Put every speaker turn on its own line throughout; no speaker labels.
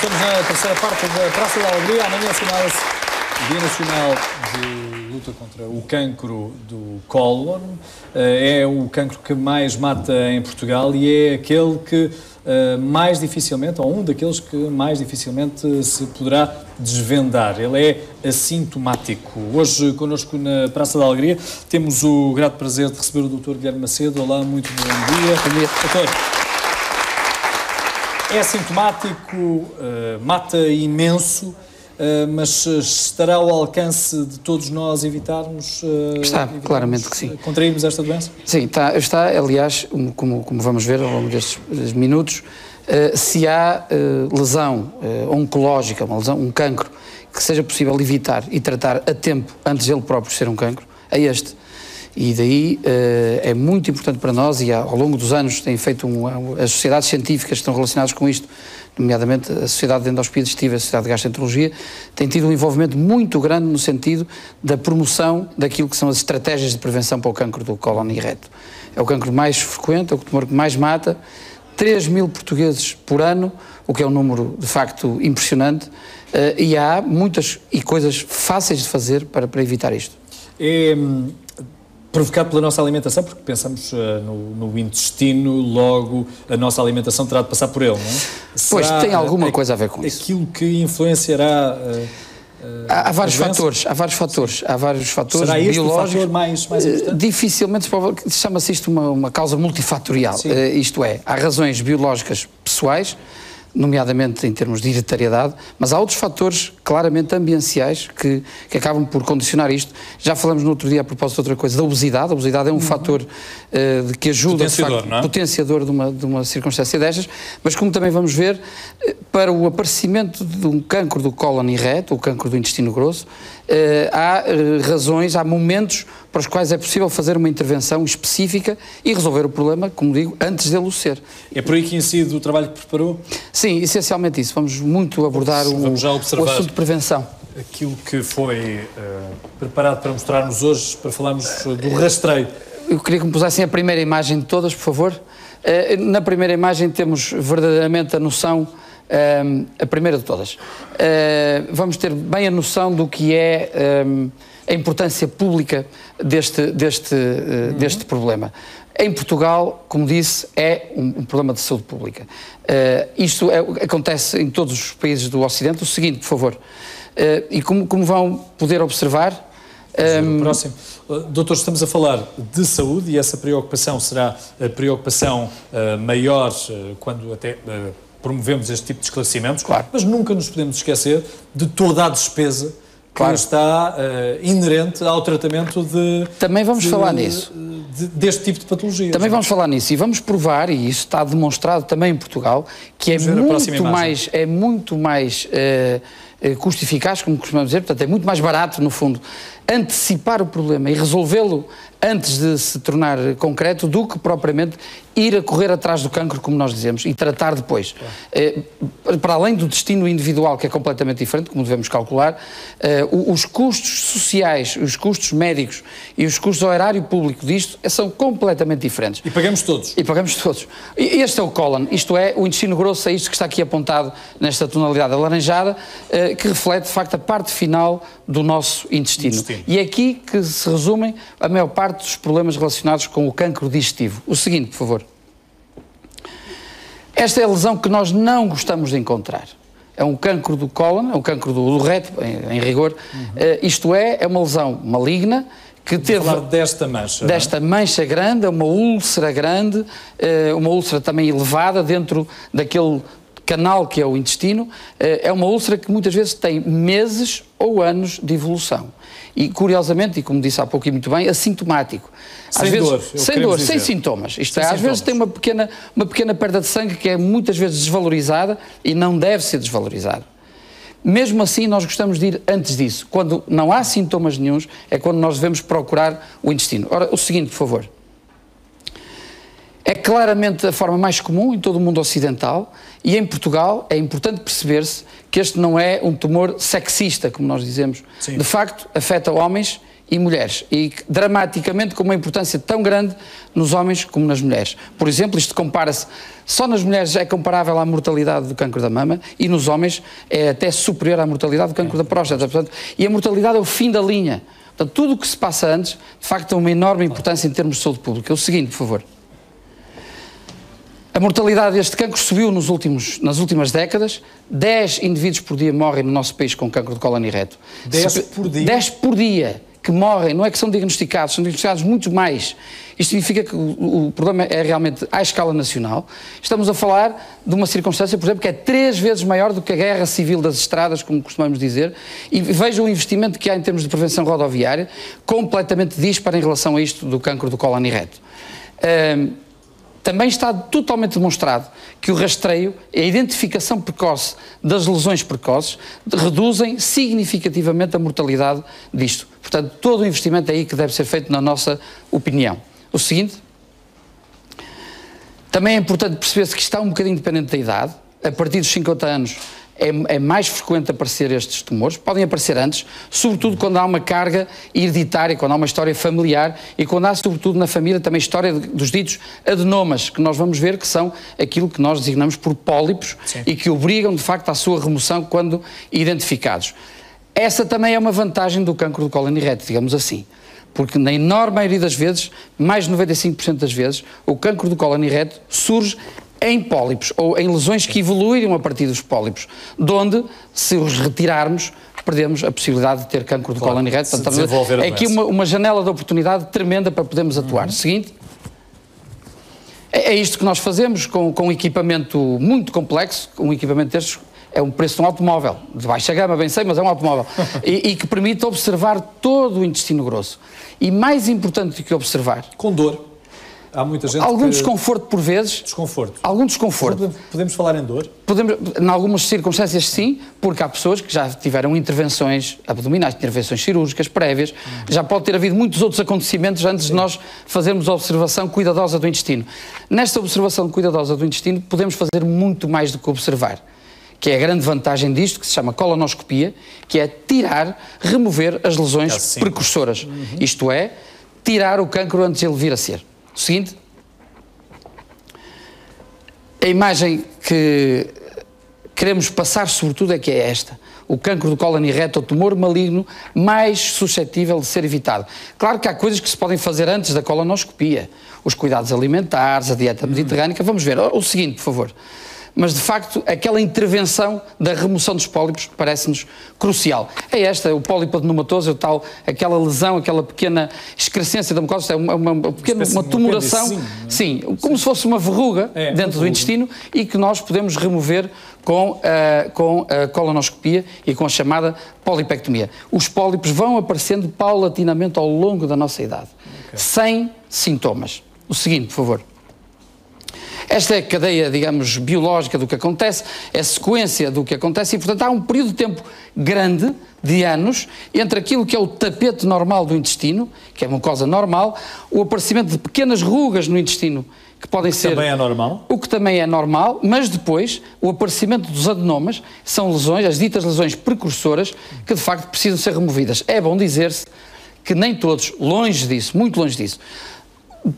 estamos na terceira parte da Praça da Alegria. Amanhã assinala-se o Dia Nacional de Luta contra o Cancro do Cólon. É o cancro que mais mata em Portugal e é aquele que mais dificilmente, ou um daqueles que mais dificilmente se poderá desvendar. Ele é assintomático. Hoje, connosco na Praça da Alegria, temos o grato prazer de receber o Dr. Guilherme Macedo. Olá, muito bom dia.
Bom dia.
Doutor, é assintomático, mata imenso, mas estará ao alcance de todos nós evitarmos...
Está, claramente que sim.
Contrairmos esta doença?
Sim, está, aliás, como vamos ver ao longo destes minutos, se há lesão oncológica, uma lesão, um cancro, que seja possível evitar e tratar a tempo, antes de ele próprio ser um cancro, é este. E daí é muito importante para nós, e ao longo dos anos têm feito as sociedades científicas que estão relacionadas com isto, nomeadamente a Sociedade de Endoscopia Digestiva e a Sociedade de Gastroenterologia, têm tido um envolvimento muito grande no sentido da promoção daquilo que são as estratégias de prevenção para o cancro do cólon e reto. É o cancro mais frequente, é o tumor que mais mata, 3.000 portugueses por ano, o que é um número de facto impressionante, e há muitas coisas fáceis de fazer para evitar isto.
Provocado pela nossa alimentação, porque pensamos no intestino, logo a nossa alimentação terá de passar por ele, não é?
Pois, tem alguma coisa a ver com isso.
Aquilo que influenciará...
Há vários fatores,
Será este
biológicos.
O fator mais importante?
Dificilmente, chama-se isto uma causa multifatorial. Isto é, há razões biológicas pessoais, nomeadamente em termos de hereditariedade, mas há outros fatores claramente ambientais que acabam por condicionar isto. Já falamos no outro dia a propósito de outra coisa, da obesidade. A obesidade é um fator que ajuda,
potenciador,
de facto, potenciador de uma circunstância destas, mas como também vamos ver, para o aparecimento de um cancro do cólon e reto, o cancro do intestino grosso, há razões, há momentos para os quais é possível fazer uma intervenção específica e resolver o problema, como digo, antes dele o ser.
É por aí que incide o trabalho que preparou?
Sim, essencialmente isso. Vamos muito abordar o assunto de prevenção.
Aquilo que foi preparado para mostrarmos hoje, para falarmos do rastreio.
Eu queria que me pusessem a primeira imagem de todas, por favor. Na primeira imagem temos verdadeiramente a noção, a primeira de todas. Vamos ter bem a noção do que é a importância pública deste problema. Em Portugal, como disse, é um problema de saúde pública. Isto acontece em todos os países do Ocidente. O seguinte, por favor, e como vão poder observar...
Próximo. Doutor, estamos a falar de saúde e essa preocupação será a preocupação maior quando até promovemos este tipo de esclarecimentos,
claro.
Mas nunca nos podemos esquecer de toda a despesa que está inerente ao tratamento
Também vamos falar nisso.
Deste tipo de patologia.
Também vamos falar nisso e vamos provar, e isso está demonstrado também em Portugal, que é muito mais custo eficaz, como costumamos dizer, portanto é muito mais barato, no fundo, antecipar o problema e resolvê-lo antes de se tornar concreto do que propriamente ir a correr atrás do cancro, como nós dizemos, e tratar depois. Para além do destino individual, que é completamente diferente, como devemos calcular, os custos sociais, os custos médicos e os custos ao erário público disto são completamente diferentes.
E pagamos todos.
E pagamos todos. Este é o cólon, isto é, o intestino grosso, é isto que está aqui apontado nesta tonalidade alaranjada, que reflete, de facto, a parte final do nosso intestino. E é aqui que se resumem a maior parte dos problemas relacionados com o cancro digestivo. O seguinte, por favor. Esta é a lesão que nós não gostamos de encontrar. É um cancro do cólon, é um cancro do reto, em rigor. Isto é uma lesão maligna que teve...
falar desta mancha.
Desta mancha grande, uma úlcera grande, uma úlcera também elevada dentro daquele canal que é o intestino. É uma úlcera que muitas vezes tem meses ou anos de evolução. E, curiosamente, e como disse há pouco e muito bem, assintomático. Sem dor, sem sintomas. Isto é, às vezes tem uma pequena perda de sangue que é muitas vezes desvalorizada e não deve ser desvalorizada. Mesmo assim, nós gostamos de ir antes disso. Quando não há sintomas nenhuns, é quando nós devemos procurar o intestino. Ora, o seguinte, por favor. É claramente a forma mais comum em todo o mundo ocidental e em Portugal é importante perceber-se que este não é um tumor sexista, como nós dizemos.
Sim.
De facto, afeta homens e mulheres, e dramaticamente com uma importância tão grande nos homens como nas mulheres. Por exemplo, isto compara-se, só nas mulheres é comparável à mortalidade do cancro da mama e nos homens é até superior à mortalidade do cancro da próstata. Portanto, e a mortalidade é o fim da linha. Portanto, tudo o que se passa antes, de facto, tem uma enorme importância em termos de saúde pública. É o seguinte, por favor. A mortalidade deste cancro subiu nas últimas décadas. 10 indivíduos por dia morrem no nosso país com cancro de cólon e reto.
10 por dia?
10 por dia que morrem, não é que são diagnosticados, são diagnosticados muito mais. Isto significa que o problema é realmente à escala nacional. Estamos a falar de uma circunstância, por exemplo, que é 3 vezes maior do que a guerra civil das estradas, como costumamos dizer, e vejam o investimento que há em termos de prevenção rodoviária, completamente disparo em relação a isto do cancro do cólon e reto. Também está totalmente demonstrado que o rastreio e a identificação precoce das lesões precoces reduzem significativamente a mortalidade disto. Portanto, todo o investimento é aí que deve ser feito, na nossa opinião. O seguinte, também é importante perceber-se que está um bocadinho dependente da idade. A partir dos 50 anos é mais frequente aparecer estes tumores, podem aparecer antes, sobretudo quando há uma carga hereditária, quando há uma história familiar e quando há, sobretudo na família, também a história dos ditos adenomas, que nós vamos ver que são aquilo que nós designamos por pólipos. Sim. E que obrigam, de facto, à sua remoção quando identificados. Essa também é uma vantagem do cancro do cólon e reto, digamos assim, porque na enorme maioria das vezes, mais de 95% das vezes, o cancro do cólon e reto surge em pólipos ou em lesões que evoluíram a partir dos pólipos, de onde, se os retirarmos, perdemos a possibilidade de ter cancro do cólon e reto. Portanto, é aqui uma janela de oportunidade tremenda para podermos atuar. Seguinte, é isto que nós fazemos com um equipamento muito complexo, um equipamento destes é um preço de um automóvel, de baixa gama, bem sei, mas é um automóvel, e que permite observar todo o intestino grosso. E mais importante do que observar...
Com dor. Há muita gente
algum desconforto por vezes.
Desconforto.
Algum desconforto.
Podemos falar em dor?
Podemos, em algumas circunstâncias sim, porque há pessoas que já tiveram intervenções abdominais, intervenções cirúrgicas prévias, já pode ter havido muitos outros acontecimentos antes de nós fazermos a observação cuidadosa do intestino. Nesta observação cuidadosa do intestino podemos fazer muito mais do que observar, que é a grande vantagem disto, que se chama colonoscopia, que é tirar, remover as lesões precursoras. Isto é, tirar o cancro antes de ele vir a ser. O seguinte, a imagem que queremos passar sobretudo é que é esta. O cancro do cólon e reto, o tumor maligno mais suscetível de ser evitado. Claro que há coisas que se podem fazer antes da colonoscopia. Os cuidados alimentares, a dieta mediterrânica. Vamos ver o seguinte, por favor. Mas, de facto, aquela intervenção da remoção dos pólipos parece-nos crucial. É esta, o pólipo adenomatoso, aquela lesão, aquela pequena excrescência da mucosa, é uma tumoração, sim, como se fosse uma verruga dentro do intestino e que nós podemos remover com a colonoscopia e com a chamada polipectomia. Os pólipos vão aparecendo paulatinamente ao longo da nossa idade, sem sintomas. O seguinte, por favor. Esta é a cadeia, digamos, biológica do que acontece, é a sequência do que acontece e, portanto, há um período de tempo grande, de anos, entre aquilo que é o tapete normal do intestino, que é a mucosa normal, o aparecimento de pequenas rugas no intestino, que podem ser...
também é normal?
O que também é normal, mas depois o aparecimento dos adenomas são lesões, as ditas lesões precursoras, que de facto precisam ser removidas. É bom dizer-se que nem todos, longe disso, muito longe disso,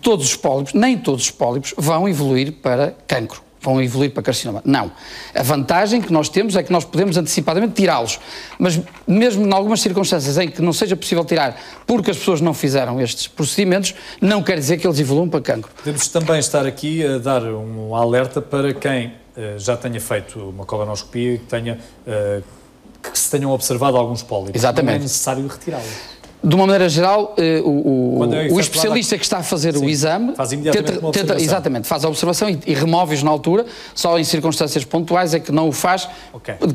todos os pólipos, nem todos os pólipos vão evoluir para cancro, vão evoluir para carcinoma. Não. A vantagem que nós temos é que nós podemos antecipadamente tirá-los, mas mesmo em algumas circunstâncias em que não seja possível tirar porque as pessoas não fizeram estes procedimentos, não quer dizer que eles evoluam para cancro.
Podemos também estar aqui a dar um alerta para quem já tenha feito uma colonoscopia e que se tenham observado alguns pólipos.
Exatamente.
Não é necessário retirá-los.
De uma maneira geral, o especialista que está a fazer o exame
faz imediatamente uma observação.
Exatamente, faz a observação e remove-os na altura, só em circunstâncias pontuais é que não o faz,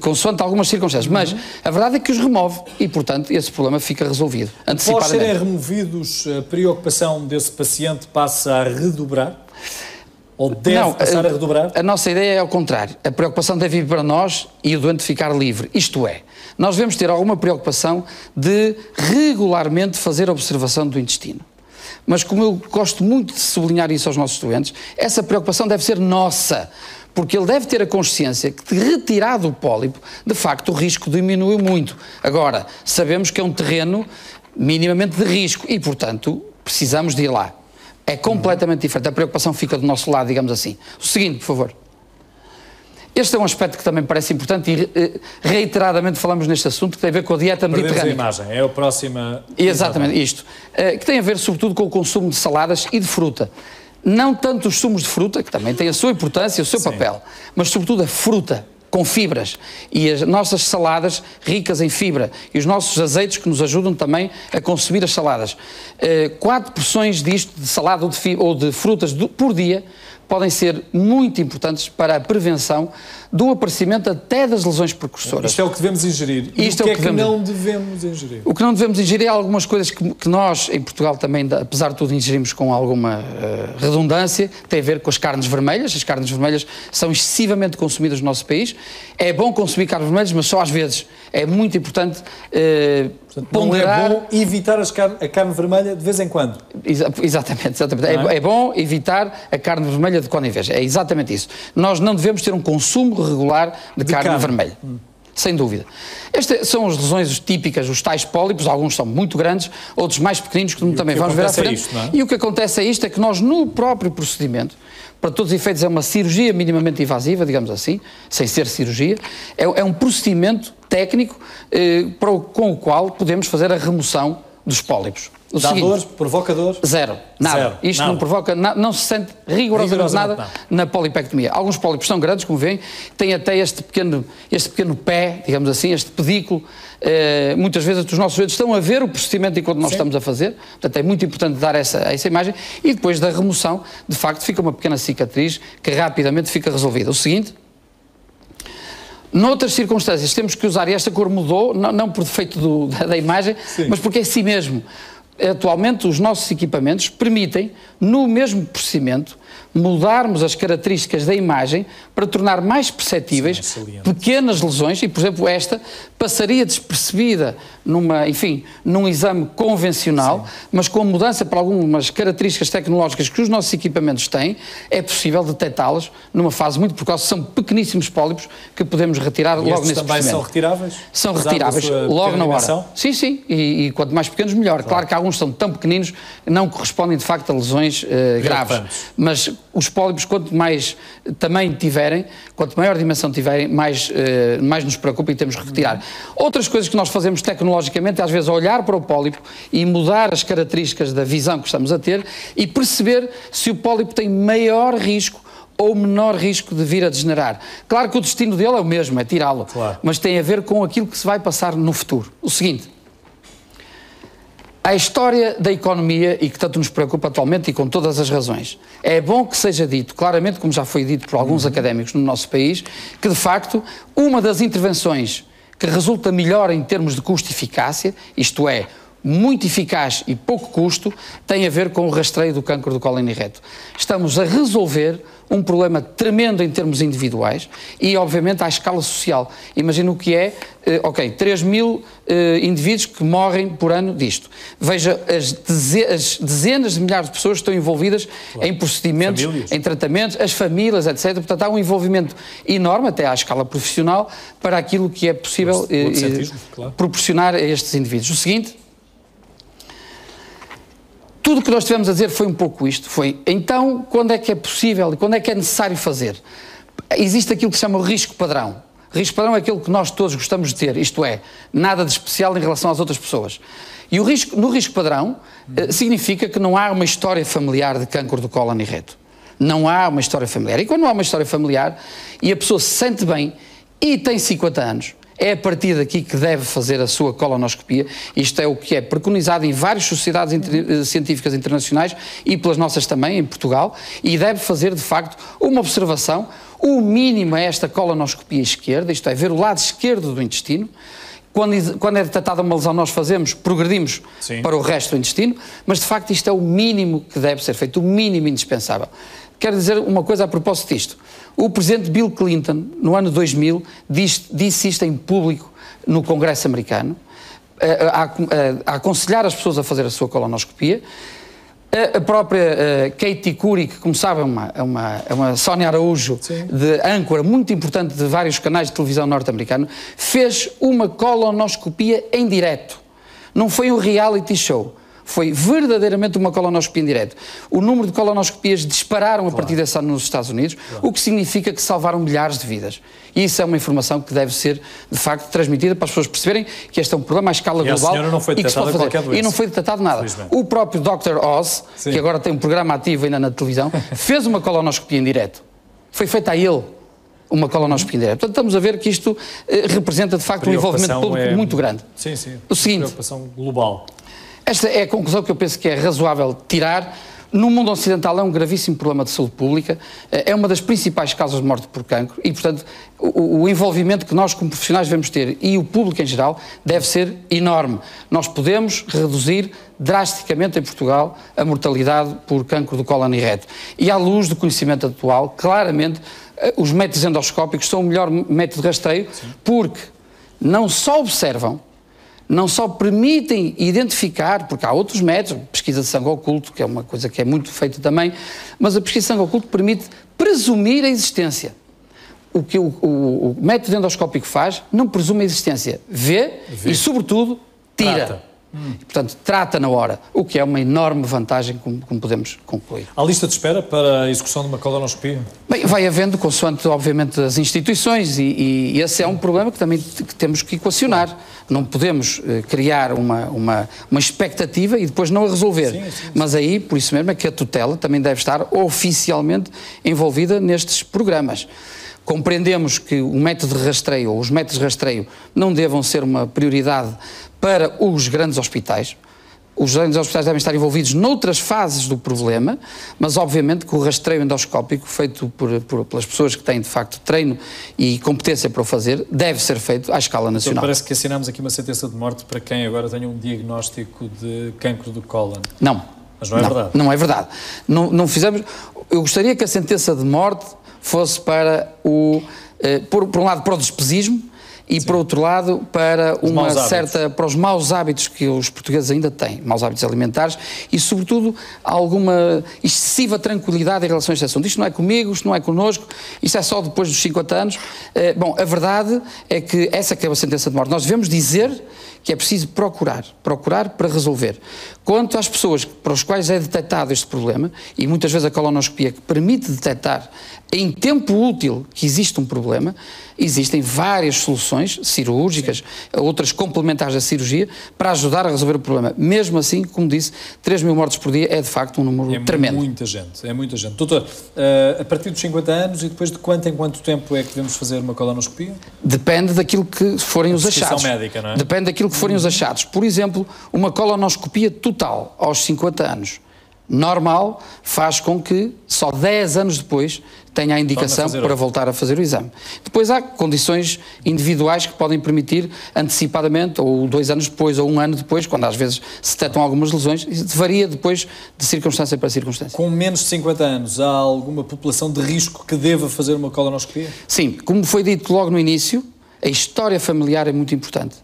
consoante algumas circunstâncias. Mas a verdade é que os remove e, portanto, esse problema fica resolvido antecipadamente.
Após serem removidos, a preocupação desse paciente passa a redobrar? Ou deve passar a redobrar?
A nossa ideia é ao contrário. A preocupação deve ir para nós e o doente ficar livre. Isto é, nós devemos ter alguma preocupação de regularmente fazer a observação do intestino. Mas como eu gosto muito de sublinhar isso aos nossos doentes, essa preocupação deve ser nossa, porque ele deve ter a consciência que, de retirado o pólipo, de facto o risco diminuiu muito. Agora, sabemos que é um terreno minimamente de risco e, portanto, precisamos de ir lá. É completamente diferente. A preocupação fica do nosso lado, digamos assim. O seguinte, por favor. Este é um aspecto que também parece importante e reiteradamente falamos neste assunto, que tem a ver com a dieta mediterrânea.
Perdemos a imagem, é a próxima...
Exatamente, isto. Que tem a ver sobretudo com o consumo de saladas e de fruta. Não tanto os sumos de fruta, que também têm a sua importância e o seu papel, mas sobretudo a fruta, com fibras, e as nossas saladas ricas em fibra, e os nossos azeites que nos ajudam também a consumir as saladas. 4 porções disto, de salada ou de frutas por dia, podem ser muito importantes para a prevenção do aparecimento até das lesões precursoras.
Isto é o que devemos ingerir. E
Isto
o que é que não devemos ingerir?
O que não devemos ingerir é algumas coisas que nós, em Portugal, também, apesar de tudo, ingerimos com alguma redundância, tem a ver com as carnes vermelhas. As carnes vermelhas são excessivamente consumidas no nosso país. É bom consumir carnes vermelhas, mas só às vezes. É muito importante
portanto, ponderar... Não é bom evitar a carne vermelha de vez em quando?
Exatamente. É bom evitar a carne vermelha de quando em vez. É exatamente isso. Nós não devemos ter um consumo regular de carne vermelha. Sem dúvida. Estas são as lesões típicas, os tais pólipos, alguns são muito grandes, outros mais pequeninos, que também vamos ver à frente. E o que acontece é isto, é que nós no próprio procedimento, para todos os efeitos é uma cirurgia minimamente invasiva, digamos assim, sem ser cirurgia, é um procedimento técnico com o qual podemos fazer a remoção dos pólipos.
Dá dor, provoca dor?
Zero. Nada.
Zero.
Isto
nada.
Não provoca, não se sente rigorosamente nada na polipectomia. Alguns pólipos são grandes, como veem, têm até este pequeno pé, digamos assim, este pedículo. Muitas vezes os nossos doentes estão a ver o procedimento enquanto nós estamos a fazer. Portanto, é muito importante dar essa imagem. E depois da remoção, de facto, fica uma pequena cicatriz que rapidamente fica resolvida. O seguinte... Noutras circunstâncias temos que usar, e esta cor mudou, não por defeito da imagem, mas porque é assim mesmo. Atualmente os nossos equipamentos permitem, no mesmo procedimento, mudarmos as características da imagem para tornar mais perceptíveis pequenas lesões, e por exemplo esta passaria despercebida num exame convencional, mas com mudança para algumas características tecnológicas que os nossos equipamentos têm, é possível detectá-las numa fase muito precoce. São pequeníssimos pólipos que podemos retirar logo nesse procedimento.
Também são retiráveis?
São retiráveis logo na hora. Sim, e quanto mais pequenos melhor. Claro que alguns são tão pequeninos que não correspondem de facto a lesões graves, mas os pólipos, quanto mais tamanho tiverem, quanto maior dimensão tiverem, mais nos preocupa e temos que retirar. Outras coisas que nós fazemos tecnologicamente é às vezes olhar para o pólipo e mudar as características da visão que estamos a ter e perceber se o pólipo tem maior risco ou menor risco de vir a degenerar. Claro que o destino dele é o mesmo, é tirá-lo, mas tem a ver com aquilo que se vai passar no futuro. O seguinte... A história da economia, e que tanto nos preocupa atualmente e com todas as razões, é bom que seja dito, claramente, como já foi dito por alguns académicos no nosso país, que de facto uma das intervenções que resulta melhor em termos de custo e eficácia, isto é, muito eficaz e pouco custo, tem a ver com o rastreio do cancro do cólon reto. Estamos a resolver um problema tremendo em termos individuais e, obviamente, à escala social. Imagina o que é, 3.000 indivíduos que morrem por ano disto. Veja as dezenas de milhares de pessoas que estão envolvidas em procedimentos, em tratamentos, as famílias, etc. Portanto, há um envolvimento enorme, até à escala profissional, para aquilo que é possível proporcionar a estes indivíduos. O seguinte... Tudo o que nós tivemos a dizer foi um pouco isto, então, quando é que é possível e quando é que é necessário fazer? Existe aquilo que se chama o risco padrão. O risco padrão é aquilo que nós todos gostamos de ter, isto é, nada de especial em relação às outras pessoas. E no risco padrão significa que não há uma história familiar de cancro do cólon reto. Não há uma história familiar. E quando não há uma história familiar e a pessoa se sente bem e tem 50 anos, é a partir daqui que deve fazer a sua colonoscopia. Isto é o que é preconizado em várias sociedades científicas internacionais e pelas nossas também, em Portugal, e deve fazer, de facto, uma observação. O mínimo é esta colonoscopia esquerda, isto é, ver o lado esquerdo do intestino. Quando é detectada uma lesão, nós progredimos para o resto do intestino, mas, de facto, isto é o mínimo que deve ser feito, o mínimo indispensável. Quero dizer uma coisa a propósito disto. O presidente Bill Clinton, no ano 2000, disse isto em público no Congresso americano, a aconselhar as pessoas a fazer a sua colonoscopia. A própria Katie Couric, que, como sabem, é uma Sónia Araújo, de âncora muito importante de vários canais de televisão norte-americano, fez uma colonoscopia em direto. Não foi um reality show. Foi verdadeiramente uma colonoscopia em direto. O número de colonoscopias dispararam a partir desse ano nos Estados Unidos, o que significa que salvaram milhares de vidas. E isso é uma informação que deve ser, de facto, transmitida para as pessoas perceberem que este é um problema à escala global.
A senhora não foi detectada qualquer doença.
E não foi detectado nada. O próprio Dr. Oz, que agora tem um programa ativo ainda na televisão, fez uma colonoscopia em direto. Foi feita a ele uma colonoscopia em direto. Portanto, estamos a ver que isto representa, de facto, um envolvimento público muito grande.
Sim, sim.
O seguinte,
preocupação global.
Esta é a conclusão que eu penso que é razoável tirar. No mundo ocidental é um gravíssimo problema de saúde pública, é uma das principais causas de morte por cancro e, portanto, o envolvimento que nós como profissionais devemos ter e o público em geral deve ser enorme. Nós podemos reduzir drasticamente em Portugal a mortalidade por cancro do cólon e reto. E à luz do conhecimento atual, claramente, os métodos endoscópicos são o melhor método de rastreio porque não só observam, não só permitem identificar, porque há outros métodos, pesquisa de sangue oculto, que é uma coisa que é muito feita também, mas a pesquisa de sangue oculto permite presumir a existência. O que o método endoscópico faz, não presume a existência, vê. E, sobretudo, tira. E, portanto, trata na hora, o que é uma enorme vantagem, como podemos concluir.
Há lista de espera para a execução de uma colonoscopia?
Bem, vai havendo, consoante, obviamente, as instituições, e esse é um problema que também temos que equacionar. Não podemos criar uma expectativa e depois não a resolver. Sim. Mas aí, por isso mesmo, é que a tutela também deve estar oficialmente envolvida nestes programas. Compreendemos que o método de rastreio, ou os métodos de rastreio, não devam ser uma prioridade para os grandes hospitais. Os grandes hospitais devem estar envolvidos noutras fases do problema, mas obviamente que o rastreio endoscópico feito pelas pessoas que têm de facto treino e competência para o fazer, deve ser feito à escala nacional.
Então parece que assinamos aqui uma sentença de morte para quem agora tenha um diagnóstico de cancro do cólon.
Não.
Mas não é verdade.
Não é verdade. Não fizemos... Eu gostaria que a sentença de morte fosse para por um lado, para o despesismo, e, por outro lado, para para os maus hábitos que os portugueses ainda têm, maus hábitos alimentares e, sobretudo, alguma excessiva tranquilidade em relação a este assunto. Isto não é comigo, isto não é connosco, isto é só depois dos 50 anos. Bom, a verdade é que essa que é a sentença de morte. Nós devemos dizer que é preciso procurar para resolver. Quanto às pessoas para as quais é detectado este problema, e muitas vezes a colonoscopia que permite detectar em tempo útil que existe um problema, existem várias soluções cirúrgicas, outras complementares da cirurgia, para ajudar a resolver o problema. Mesmo assim, como disse, 3 mil mortes por dia é de facto um número tremendo.
É muita gente. Doutor, a partir dos 50 anos e depois de quanto em quanto tempo é que devemos fazer uma colonoscopia?
Depende daquilo que forem os achados.
Médica, não é?
Depende daquilo que forem os achados. Por exemplo, uma colonoscopia total aos 50 anos normal faz com que só 10 anos depois tenha a indicação para voltar a fazer o exame. Depois há condições individuais que podem permitir antecipadamente, ou 2 anos depois, ou 1 ano depois, quando às vezes se detectam algumas lesões, isso varia depois de circunstância para circunstância.
Com menos de 50 anos, há alguma população de risco que deva fazer uma colonoscopia?
Sim, como foi dito logo no início, a história familiar é muito importante.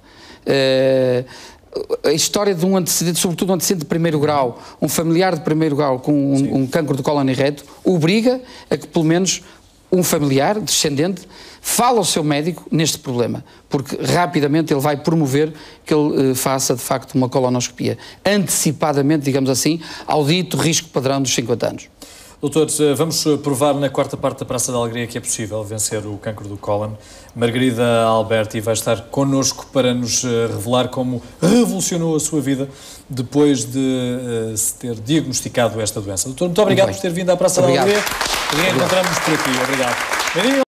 A história de um antecedente, sobretudo um antecedente de primeiro grau, um familiar de primeiro grau com um cancro do cólon e reto, obriga a que pelo menos um familiar, descendente, fale ao seu médico neste problema, porque rapidamente ele vai promover que ele faça de facto uma colonoscopia, antecipadamente, digamos assim, ao dito risco padrão dos 50 anos.
Doutores, vamos provar na quarta parte da Praça da Alegria que é possível vencer o cancro do cólon. Margarida Alberti vai estar connosco para nos revelar como revolucionou a sua vida depois de se ter diagnosticado esta doença. Doutor, muito obrigado por ter vindo à Praça da Alegria. Reencontramos-nos por aqui. Obrigado.